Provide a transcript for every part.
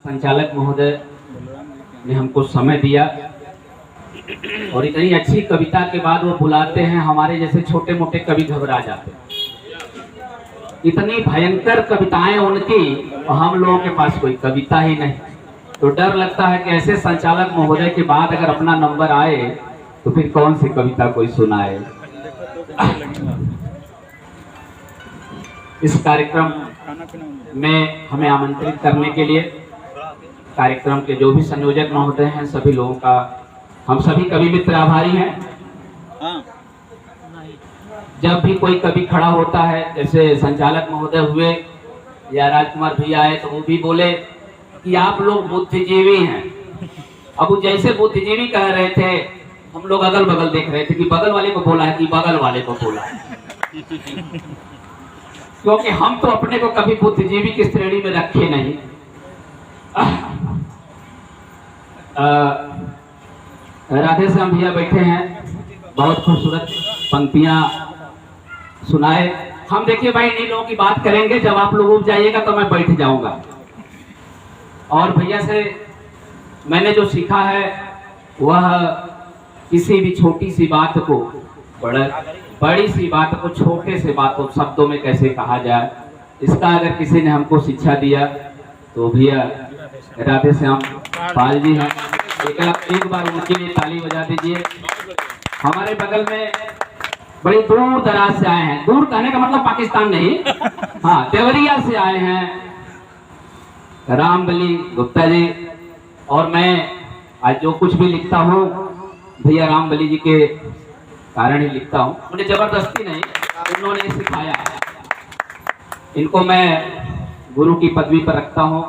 संचालक महोदय ने हमको समय दिया और इतनी अच्छी कविता के बाद वो बुलाते हैं। हमारे जैसे छोटे मोटे कवि घबरा जाते हैं, इतनी भयंकर कविताएं उनकी और हम लोगों के पास कोई कविता ही नहीं। तो डर लगता है कि ऐसे संचालक महोदय के बाद अगर अपना नंबर आए तो फिर कौन सी कविता कोई सुनाए। इस कार्यक्रम में हमें आमंत्रित करने के लिए कार्यक्रम के जो भी संयोजक महोदय हैं, सभी लोगों का हम सभी कवि मित्र आभारी हैं। जब भी कोई कवि खड़ा होता है, जैसे संचालक महोदय हुए या राजकुमार भैया आए, तो वो भी बोले कि आप लोग बुद्धिजीवी हैं। अब वो जैसे बुद्धिजीवी कह रहे थे, हम लोग अगल बगल देख रहे थे कि बगल वाले को बोला है कि बगल वाले को बोला है, क्योंकि हम तो अपने को कभी बुद्धिजीवी की श्रेणी में रखे नहीं। राधे श्याम भैया बैठे हैं, बहुत खूबसूरत पंक्तियां सुनाए। हम देखिए भाई इन लोगों की बात करेंगे, जब आप लोग उठ जाइएगा तो मैं बैठ जाऊंगा। और भैया से मैंने जो सीखा है वह किसी भी छोटी सी बात को बड़ी सी बात को छोटे से बात को शब्दों में कैसे कहा जाए, इसका अगर किसी ने हमको शिक्षा दिया तो भैया राधे श्याम पाल जी हैं। एक बार उनके लिए ताली बजा दीजिए। हमारे बगल में बड़ी दूर दराज से आए हैं, दूर कहने का मतलब पाकिस्तान नहीं, हाँ देवरिया से आए हैं रामबली गुप्ता जी। और मैं आज जो कुछ भी लिखता हूँ भैया रामबली जी के कारण ही लिखता हूँ, उन्हें जबरदस्ती नहीं, उन्होंने सिखाया। इनको मैं गुरु की पदवी पर रखता हूँ।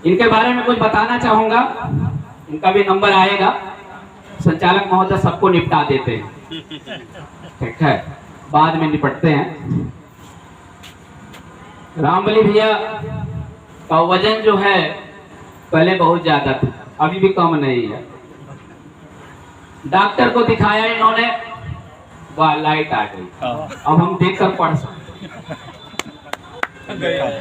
इनके बारे में कुछ बताना चाहूंगा, इनका भी नंबर आएगा। संचालक महोदय सबको निपटा देते हैं, ठीक है, बाद में निपटते हैं। रामबली भैया का वजन जो है पहले बहुत ज्यादा था, अभी भी कम नहीं है। डॉक्टर को दिखाया इन्होंने, वाह लाइट आ गई, अब हम देखकर पढ़ सकते।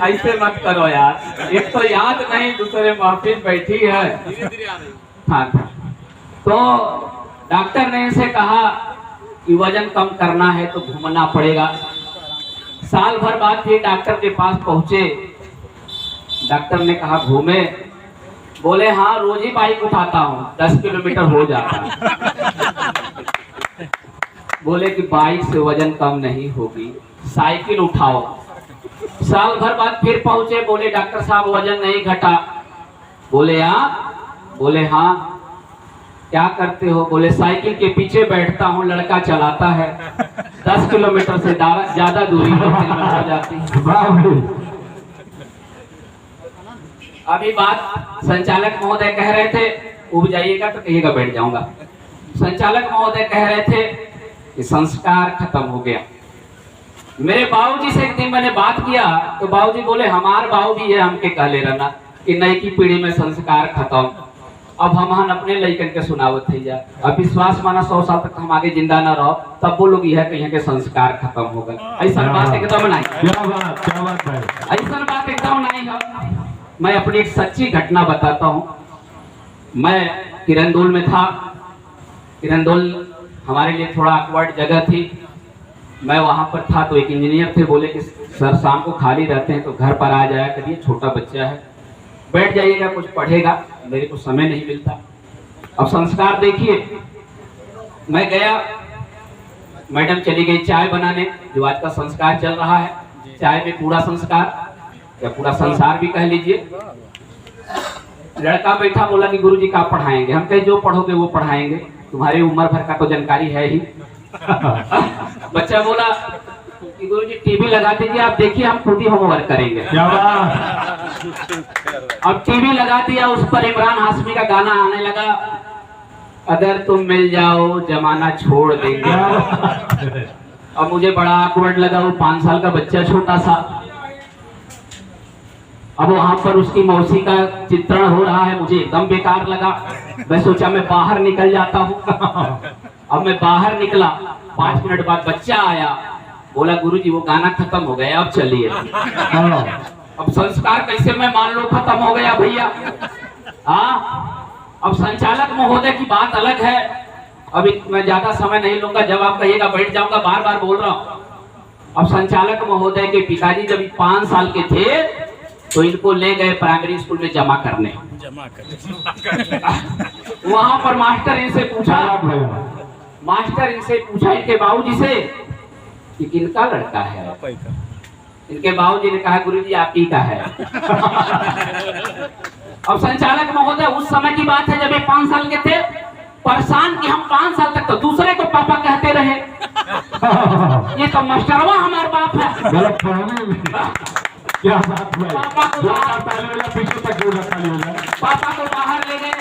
ऐसे मत करो यार, एक तो याद नहीं, दूसरे महफिल बैठी है। हाँ, तो डॉक्टर ने इनसे कहा कि वजन कम करना है तो घूमना पड़ेगा। साल भर बाद फिर डॉक्टर के पास पहुंचे। डॉक्टर ने कहा घूमे? बोले हाँ, रोज ही बाइक उठाता हूँ, 10 किलोमीटर हो जाता है। बोले कि बाइक से वजन कम नहीं होगी, साइकिल उठाओ। साल भर बाद फिर पहुंचे, बोले डॉक्टर साहब वजन नहीं घटा। बोले हाँ? बोले हाँ। क्या करते हो? बोले साइकिल के पीछे बैठता हूँ, लड़का चलाता है, 10 किलोमीटर से ज्यादा दूरी हो जाती है। अभी बात संचालक महोदय कह रहे थे, उब जाइएगा तो कहिएगा बैठ जाऊंगा। संचालक महोदय कह रहे थे कि संस्कार खत्म हो गया। मेरे बाबूजी से एक दिन मैंने बात किया तो बाबूजी बोले हमार बाबू भी है, हमके कह ले रहना कि नई की पीढ़ी में संस्कार खत्म। अब हम अपने लड़कन के सुनावत थी जा, अब विश्वास माना 100 साल तक हम आगे जिंदा न रहो, तब वो लोग यह कहें कि संस्कार खत्म हो गए। ऐसा बात एकदम नहीं, ऐसा बात एकदम नहीं है। मैं अपनी एक सच्ची घटना बताता हूँ। मैं किरंदुल में था। किरंदुल हमारे लिए थोड़ा ऑकवर्ड जगह थी। मैं वहां पर था तो एक इंजीनियर थे, बोले कि सर शाम को खाली रहते हैं तो घर पर आ जाया करिए, छोटा बच्चा है, बैठ जाइएगा, कुछ पढ़ेगा। मेरे को समय नहीं मिलता। अब संस्कार देखिए, मैं गया, मैडम चली गई चाय बनाने, जो आज का संस्कार चल रहा है, चाय में पूरा संस्कार या पूरा संसार भी कह लीजिए। लड़का बैठा, बोला कि गुरुजी का पढ़ाएंगे? हम कहे जो पढ़ोगे वो पढ़ाएंगे, तुम्हारी उम्र भर का तो जानकारी है ही। बच्चा बोला कि गुरुजी टीवी लगा दीजिए, आप देखिए हम खुद ही होमवर्क करेंगे। अब टीवी लगा दिया, उस पर इमरान हाशमी का गाना आने लगा, अगर तुम मिल जाओ जमाना छोड़ देंगे। अब मुझे बड़ा ऑकवर्ड लगा, वो 5 साल का बच्चा छोटा सा। अब वहां पर उसकी मौसी का चित्रण हो रहा है, मुझे एकदम बेकार लगा। मैं सोचा मैं बाहर निकल जाता हूँ। अब मैं बाहर निकला, 5 मिनट बाद बच्चा आया, बोला गुरुजी वो गाना खत्म हो गया, अब चलिए। अब संस्कार कैसे मैं मान लो खत्म हो गया भैया। हाँ, अब संचालक महोदय की बात अलग है। अभी मैं ज्यादा समय नहीं लूंगा, जब आप कहिएगा बैठ जाऊंगा, बार बार बोल रहा हूँ। अब संचालक महोदय के पिताजी जब 5 साल के थे तो इनको ले गए प्राइमरी स्कूल में जमा करने। वहां पर मास्टर इनसे पूछा इनके बाबूजी से कि किनका लड़का है। इनके बाबूजी ने कहा गुरुजी आप ही का है। अब संचालक महोदय उस समय की बात है जब ये 5 साल के थे, परेशान कि हम 5 साल तक तो दूसरे को पापा कहते रहे, ये तो मास्टरवा हमारे बाप है। क्या बात है? पापा को बाहर ले गए।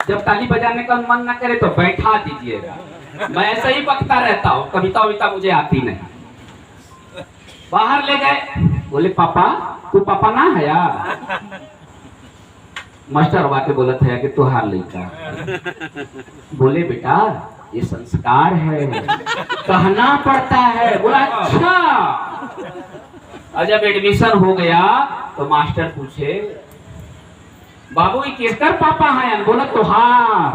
जब ताली बजाने का मन न करे तो बैठा दीजिएगा, मैं ऐसे ही बकता रहता हूँ, कविता विता मुझे आती नहीं। बाहर ले गए, बोले पापा तू पापा ना है यार। मास्टर वाके बोला था कि तू हार लेगा। बोले बेटा ये संस्कार है, कहना पड़ता है। बोला अच्छा। और जब एडमिशन हो गया तो मास्टर पूछे बाबू ये किसकर पापा हैं? बोला तुहार।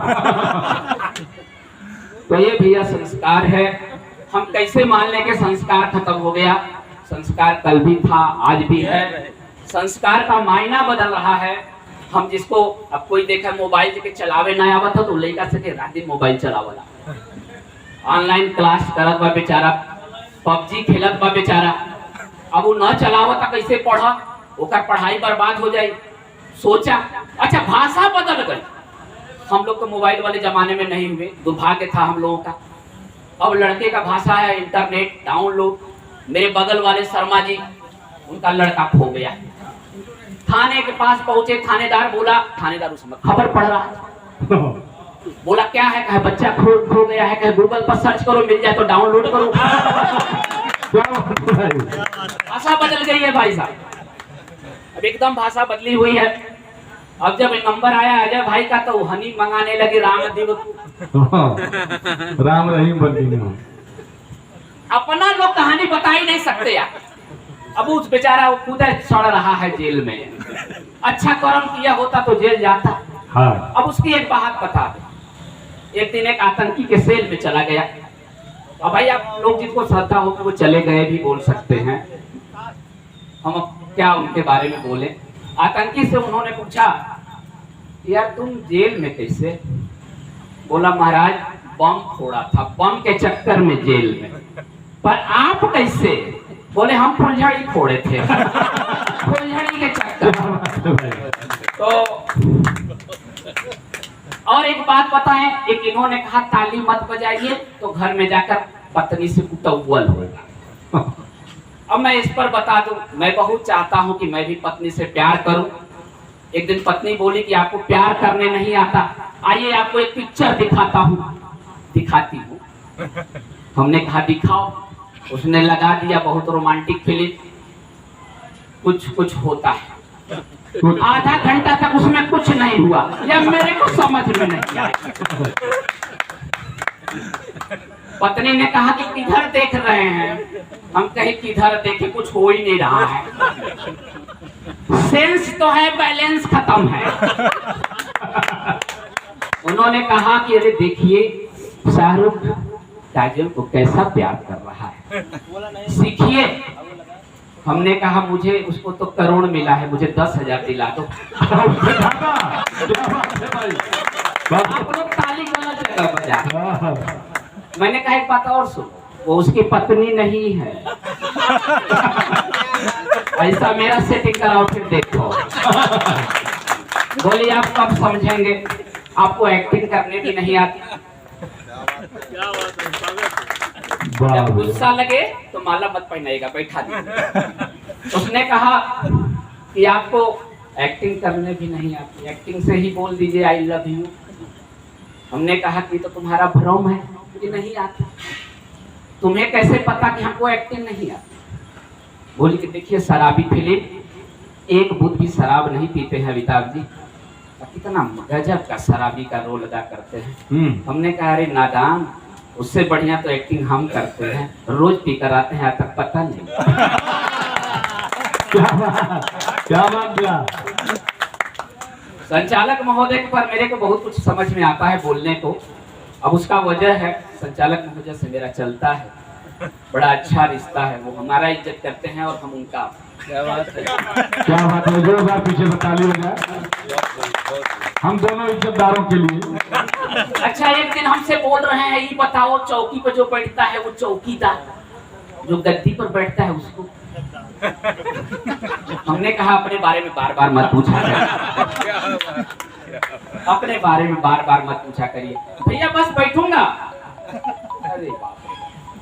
तो ये भैया संस्कार है। हम कैसे मान लें कि संस्कार खत्म हो गया? संस्कार कल भी था, आज भी है। संस्कार का मायना बदल रहा है। हम जिसको अब कोई देखा मोबाइल लेके चलावे ना आवा था तो लड़का से रात दिन मोबाइल चलावला, ऑनलाइन क्लास करत बा बेचारा, पबजी खेलत बा बेचारा। अब वो न चलावता कैसे पढ़ा, ओकर पढ़ाई बर्बाद हो जाए। सोचा अच्छा भाषा बदल गई। हम लोग तो मोबाइल वाले जमाने में नहीं हुए, दुर्भाग्य था हम लोगों का। अब लड़के का भाषा है इंटरनेट डाउनलोड। मेरे बगल वाले शर्मा जी, उनका लड़का खो गया। थाने के पास पहुंचे, थानेदार बोला, थानेदार उस समय खबर पढ़ रहा है। बोला क्या है? कहा बच्चा खो गया है। कहा गूगल पर सर्च करो, मिल जाए तो डाउनलोड करो। भाषा बदल गई है भाई साहब, अब एकदम भाषा बदली हुई है। अब जब नंबर आया अजय भाई का तो हनी मंगाने लगे राम रहीम बनी। अपना लोग कहानी बता ही नहीं सकते यार। अब उस बेचारा वो खुद सड़ रहा है जेल में। अच्छा कर्म किया होता तो जेल जाता। हाँ। अब उसकी एक बात बता दे। एक दिन एक आतंकी के सेल में चला गया। अब भाई आप लोग जिसको श्रद्धा हो कि वो चले गए भी बोल सकते हैं, हम अब क्या उनके बारे में बोले। आतंकी से उन्होंने पूछा यार तुम जेल में कैसे? बोला महाराज बम फोड़ा था, बम के चक्कर में जेल में। पर आप कैसे? बोले हम फुलझड़ी फोड़े थे, फुलझड़ी के चक्कर। तो और एक बात बताएं, एक इन्होंने कहा ताली मत बजाइए तो घर में जाकर पत्नी से उतव्वल होगा। अब मैं इस पर बता दूं, मैं बहुत चाहता हूं कि मैं भी पत्नी से प्यार करूं। एक दिन पत्नी बोली कि आपको प्यार करने नहीं आता, आइए आपको एक पिक्चर दिखाता हूं। दिखाती हूं। हमने कहा दिखाओ। उसने लगा दिया, बहुत रोमांटिक फिल्म। कुछ कुछ होता है, आधा घंटा तक उसमें कुछ नहीं हुआ या मेरे को समझ में नहीं आया। पत्नी ने कहा कि किधर देख रहे हैं? हम कहे किधर देखे, कुछ हो ही नहीं रहा है। सेंस तो है, बैलेंस खत्म है। उन्होंने कहा कि अरे देखिए शाहरुख काजल को कैसा प्यार कर रहा है, सीखिए। हमने कहा मुझे उसको तो करोड़ मिला है, मुझे 10,000 दिला दो। आप लोग ताली गलत जगह बजा। मैंने कहा एक बात और सुनो, वो उसकी पत्नी नहीं है। ऐसा मेरा सेटिंग कराओ फिर देखो। बोलिए आप कब समझेंगे? आपको एक्टिंग करने भी नहीं आती। जब गुस्सा लगे तो माला मत पहनाइएगा, बैठा दीजिए। उसने कहा कि आपको एक्टिंग करने भी नहीं आती, एक्टिंग से ही बोल दीजिए आई लव यू। हमने कहा कि तो तुम्हारा भ्रम है कि नहीं आती। तुम्हें कैसे पता कि हमको एक्टिंग नहीं आती? बोली कि देखिए शराबी फिल्म, एक बुध भी शराब नहीं पीते हैं अमिताभ जी, कितना गजब का शराबी का रोल अदा करते हैं। हमने कहा अरे नादान, उससे बढ़िया तो एक्टिंग हम करते हैं, रोज पी कर आते हैं, आज तक पता नहीं। क्या बात किया। संचालक महोदय के पर मेरे को बहुत कुछ समझ में आता है बोलने को। अब उसका वजह है संचालक महोदय से मेरा चलता है, बड़ा अच्छा रिश्ता है। वो हमारा इज्जत करते हैं और हम उनका। क्या बात है, क्या बात है। जोरदार पीछे से ताली हो जाए हम दोनों इज्जतदारों के लिए। अच्छा, एक दिन हमसे बोल रहे हैं, ये बताओ चौकी पर जो बैठता है वो चौकीदार, जो गद्दी पर बैठता है उसको। हमने कहा अपने बारे में बार बार मत पूछा करिए, अपने बारे में बार बार मत पूछा करिए भैया, बस बैठूंगा। अरे बाप रे,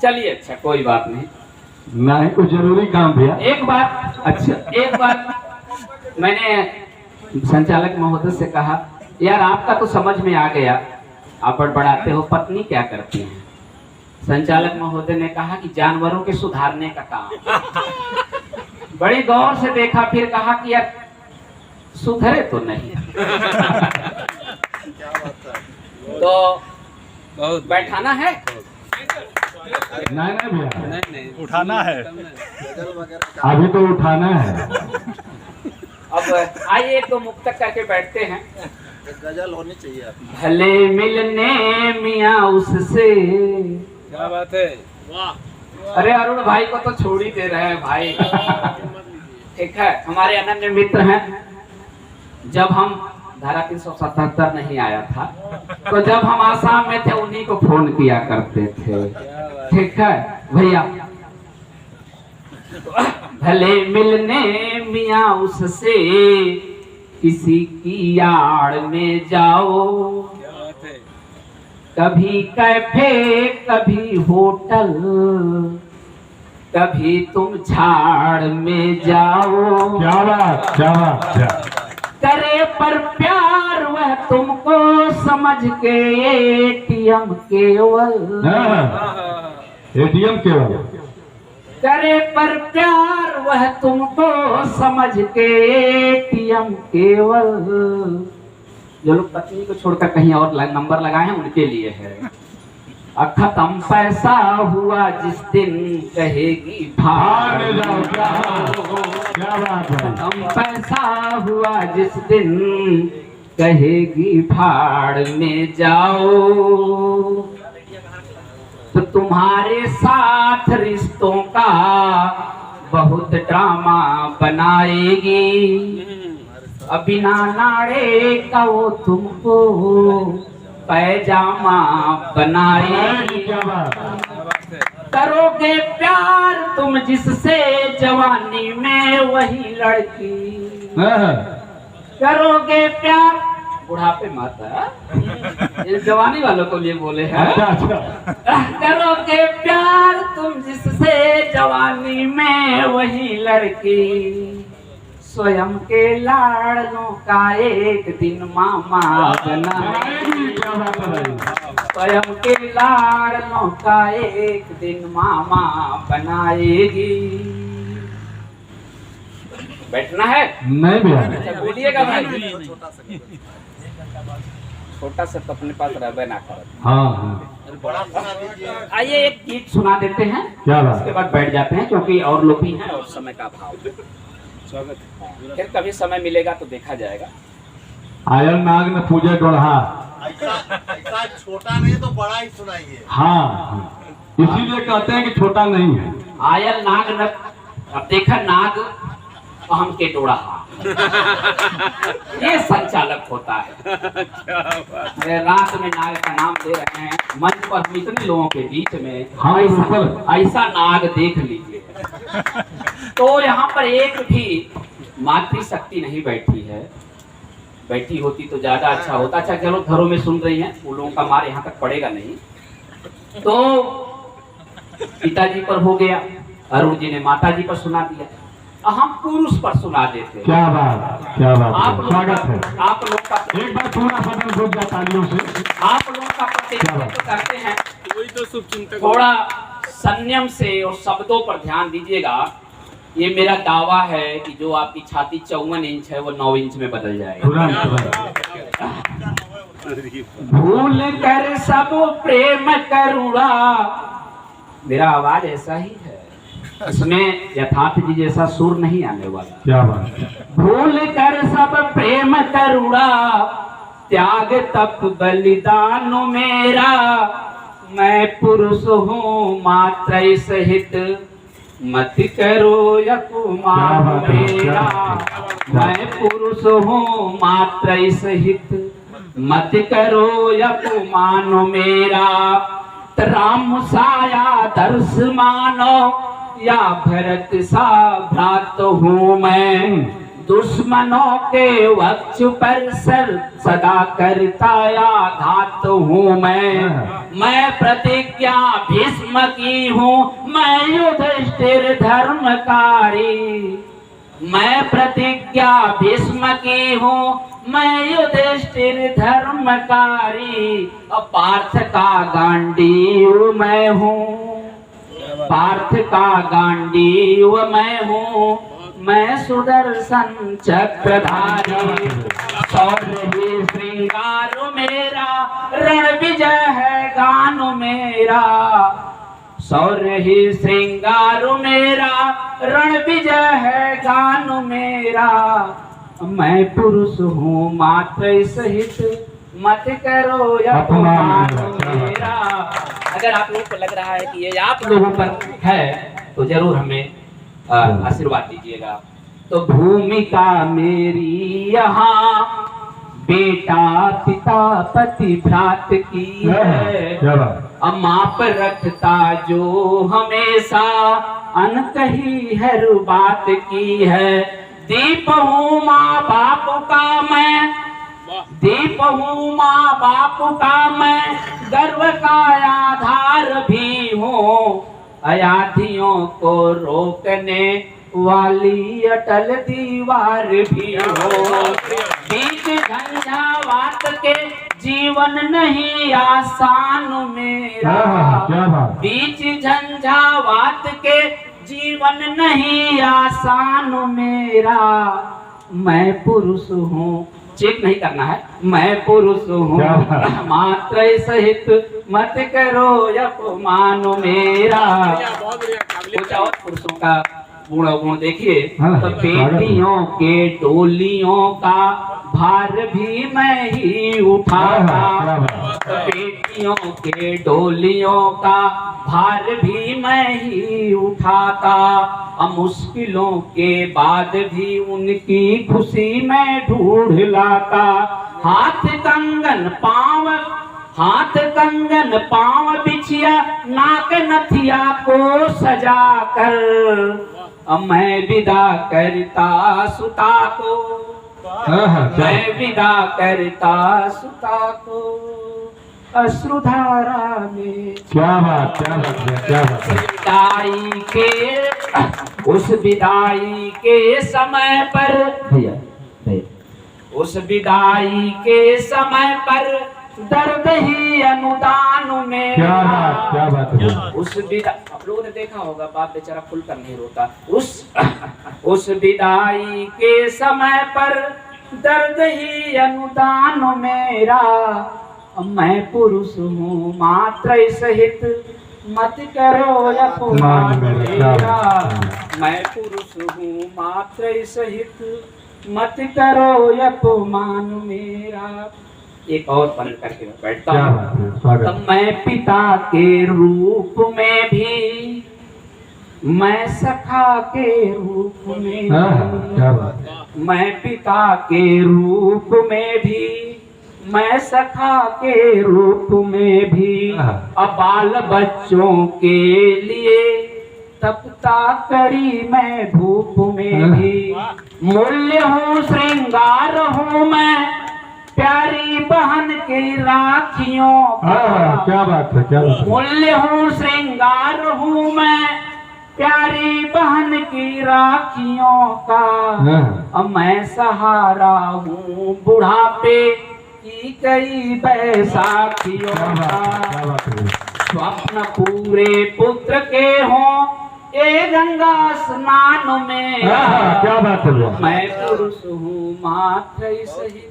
चलिए अच्छा कोई बात नहीं। नहीं कुछ जरूरी काम भैया। एक बार मैंने संचालक महोदय से कहा, यार आपका तो समझ में आ गया, आप बड़बड़ाते हो, पत्नी क्या करती है? संचालक महोदय ने कहा कि जानवरों के सुधारने का काम। बड़ी गौर से देखा, फिर कहा कि यार सुधरे तो नहीं। तो बैठाना है, नहीं भैया, नहीं उठाना है, अभी तो उठाना है। अब आइए तो मुक्तक करके बैठते हैं। गजल होनी चाहिए। भले मिलने मियाँ उससे। क्या बात है, वाह। अरे अरुण भाई को तो छोड़ ही दे रहे हैं भाई। ठीक है, हमारे अनन्य मित्र हैं। जब हम धारा 377 नहीं आया था, तो जब हम आसाम में थे उन्हीं को फोन किया करते थे। ठीक है भैया, भले मिलने मियाँ उससे, किसी की यार में जाओ, कभी कैफे कभी होटल, कभी तुम झाड़ में जाओ। क्या बात, क्या बात, क्या करे पर प्यार वह तुमको समझ के एटीएम केवल। एटीएम केवल। करे पर प्यार वह तुमको समझ के एटीएम केवल। जो लोग पत्नी को छोड़कर कहीं और नंबर लगाए हैं उनके लिए है। खत्म पैसा हुआ जिस दिन कहेगी भाड़ में जाओ। क्या बात है। खत्म पैसा हुआ जिस दिन कहेगी भाड़ में जाओ। तो तुम्हारे साथ रिश्तों का बहुत ड्रामा बनाएगी। बिना नाड़े का वो तुमको पैजामा बनाएगी। क्या बात। करोगे प्यार तुम जिससे जवानी में वही लड़की। करोगे प्यार बुढ़ापे माता, ये जवानी वालों को लिए बोले हैं। अच्छा। करोगे प्यार तुम जिससे जवानी में वही लड़की। स्वयं के लाड़लों का एक दिन मामा बनाएगी। स्वयं के लाड़लों का एक दिन मामा बनाएगी। बैठना है? नहीं भैया। अच्छा बोलिएगा भाई। छोटा सा तो अपने पास रह ना कर। हाँ आइए एक गीत सुना देते हैं, क्या बात। उसके बाद बैठ जाते हैं क्योंकि और लोग भी हैं और समय का अभाव। स्वागत है। फिर कभी समय मिलेगा तो देखा जाएगा। आयल नाग ने पूजे डोढ़ा। ऐसा छोटा नहीं तो बड़ा ही सुनाइए। हाँ, इसीलिए कहते हैं कि छोटा नहीं है। आयल नाग न, अब देखा नाग हम के डोड़ा। ये संचालक होता है। अरे रात में नाग का नाम दे रहे हैं मंच पर, हम इतने लोगों के बीच में हाँ, ऐसा नाग देख लीजिए। तो यहाँ पर एक भी मातृशक्ति नहीं बैठी है। बैठी होती तो ज्यादा अच्छा होता। अच्छा चलो घरों में सुन रही हैं, उन लोगों का मार यहाँ तक पड़ेगा नहीं। तो पिताजी पर हो गया, अरुण जी ने माताजी पर सुना दिया, हम पुरुष पर सुना देते। क्या बात, क्या बात। स्वागत है। आप लोग का एक बार पूरा सदन घूम गया तालियों से। आप लोगों का प्रतिनिधित्व करते हैं, वही तो शुभचिंतक। थोड़ा संयम से और शब्दों पर ध्यान दीजिएगा। ये मेरा दावा है कि जो आपकी छाती 54 इंच है वो 9 इंच में बदल जाएगा। भूल कर सब प्रेम करूँगा। मेरा आवाज ऐसा ही है। इसमें यथार्थ जी जैसा सुर नहीं आने वाला। क्या बात है। भूल कर सब प्रेम करुणा त्याग तप बलिदान मेरा, मैं पुरुष हूँ मात्र सहित मत करो अपमान मेरा, मैं पुरुष हूँ मात्र सहित मत करो अपमान मेरा। राम साया दर्श मानो या भरत सा भ्रात हूँ मैं, दुश्मनों के वक्ष पर सदा करता आघात हूँ मैं प्रतिज्ञा भीष्म की हूँ, मैं युधिष्ठिर धर्मकारी, मैं प्रतिज्ञा भीष्म की हूँ, मैं युधिष्ठिर धर्मकारी। पार्थ का गांडीव मैं हूँ, पार्थ का गांडीव मैं हूँ, मैं सुदर्शन चक्रधारी। शौर्य ही श्रृंगार मेरा, रण विजय है गान मेरा, शौर्य ही श्रृंगार मेरा, रण विजय है गान मेरा। मैं पुरुष हूँ मात्र सहित मत करो अपमान मेरा। अगर आप लोगों को लग रहा है कि ये आप लोगों पर है तो जरूर हमें आशीर्वाद दीजिएगा। तो भूमिका मेरी यहाँ बेटा पिता पति भ्रात की है, माप रखता जो हमेशा अनकही हर बात की है। दीप हूँ माँ बाप का मैं, दीप हूँ माँ बाप का मैं, गर्व का आधार भी हूँ, अयाधियों को रोकने वाली अटल दीवार भी हो। बीच झंझावात के जीवन नहीं आसान मेरा, बीच झंझावात के जीवन नहीं आसान मेरा। मैं पुरुष हूँ, चेक नहीं करना है, मैं पुरुष हूँ मात्र सहित मत करो अपमान मेरा। कुछ और पुरुषों का गुण अवगुण देखिए। तो बेटियों के डोलियों का भार भी मैं ही उठाता, तो बेटियों के डोलियों का भार भी मैं ही उठाता। मुश्किलों के बाद भी उनकी खुशी में ढूंढ लाता। हाथ कंगन पाँव, हाथ कंगन पाँव बिछिया, नाक नथिया को सजा कर मैं विदा करता सुता को, मैं विदा करता सुता को अश्रुधारा में। क्या बात, क्या बात, क्या बात। विदाई के उस विदाई के समय पर भैया, उस विदाई के समय पर दर्द ही अनुदान में। क्या बात, क्या बात है। उस विदा, आप लोगों ने देखा होगा बाप बेचारा खुलकर नहीं रोता। उस विदाई के समय पर दर्द ही अनुदान मेरा। मैं पुरुष हूँ मात्र सहित मत करो अपमान मेरा। मैं पुरुष हूँ मात्र सहित मत करो अपमान मेरा। एक और पढ़ करके मैं बैठता हूँ। तो मैं पिता के रूप में भी, मैं सखा के रूप में, क्या बात। मैं पिता के रूप में भी, मैं सखा के रूप में भी, अब बाल बच्चों के लिए तपता करी मैं धूप में भी। मूल्य हूँ श्रृंगार हूँ मैं, प्यारी बहन की राखियों का। क्या बात है, क्या बात। मूल्य हूँ श्रृंगार हूँ मैं, प्यारी बहन की राखियों का। अब मैं सहारा हूँ बुढ़ापे की कई बैसाखियों का। स्वप्न पूरे पुत्र के हों ये गंगा स्नान में। क्या बात है। मैं पुरुष हूँ मात्र सहित,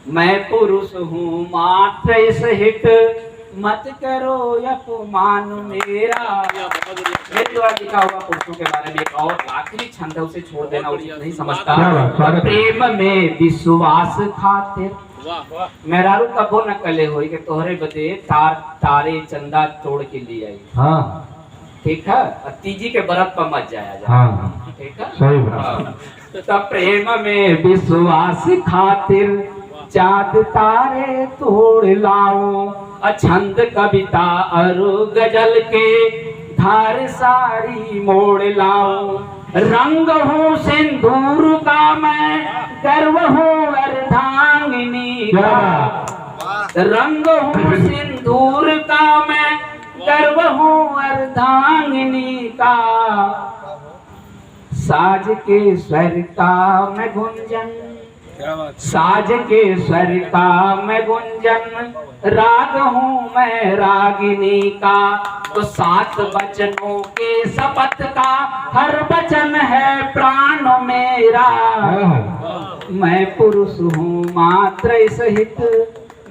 मैं पुरुष हूँ मात्र सहित मत करो अपमान मेरा। मेरे द्वारा लिखा हुआ पुरुषों के बारे में एक और आखिरी छंद है, उसे छोड़ देना उचित नहीं समझता। क्या बात, स्वागत है। प्रेम में विश्वास खातिर मेहरारू कबो न कले होई के तोहरे बदे तारे चंदा तोड़ के लिए आई। हाँ ठीक है, और तीजी के व्रत पर मत जाया जा। हाँ ठीक है, सही बात। तो प्रेम में विश्वास खातिर चाँद तारे तोड़ लाऊं, छंद कविता और गजल के धार सारी मोड़ लाऊं। रंग हूँ सिंदूर का मैं, गर्व हूँ अर्धांगिनी का। रंग हूँ सिंदूर का मैं, गर्व हूँ अर्धांगिनी का। साज के स्वर का मैं गुंजन, साज के स्वर का मैं गुंजन, राग हूँ मैं रागिनी का। तो 7 वचनों के शपथ का हर वचन है प्राण मेरा। मैं पुरुष हूँ मात्र सहित,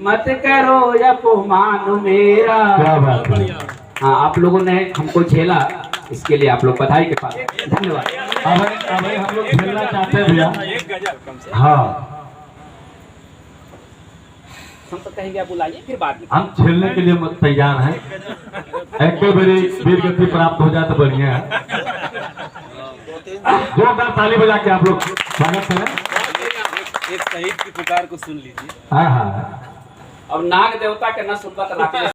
मत करो अपमान मेरा। क्या बात है। हाँ, आप लोगों ने हमको झेला, इसके लिए आप लोग बधाई के पास धन्यवाद। अब हम लोग खेलना चाहते हैं भैया। एक गजल कम से हाँ हम तो कहेंगे आप बुलाइए, फिर बाद में हम खेलने के लिए तैयार हैं। एक बड़ी वीर गति प्राप्त हो जाए तो बढ़िया है। जोरदार ताली बजा के आप लोग स्वागत करें। एक शहीद की पुकार को सुन लीजिए। हाँ हाँ अब नाग देवता के न सुनबत रात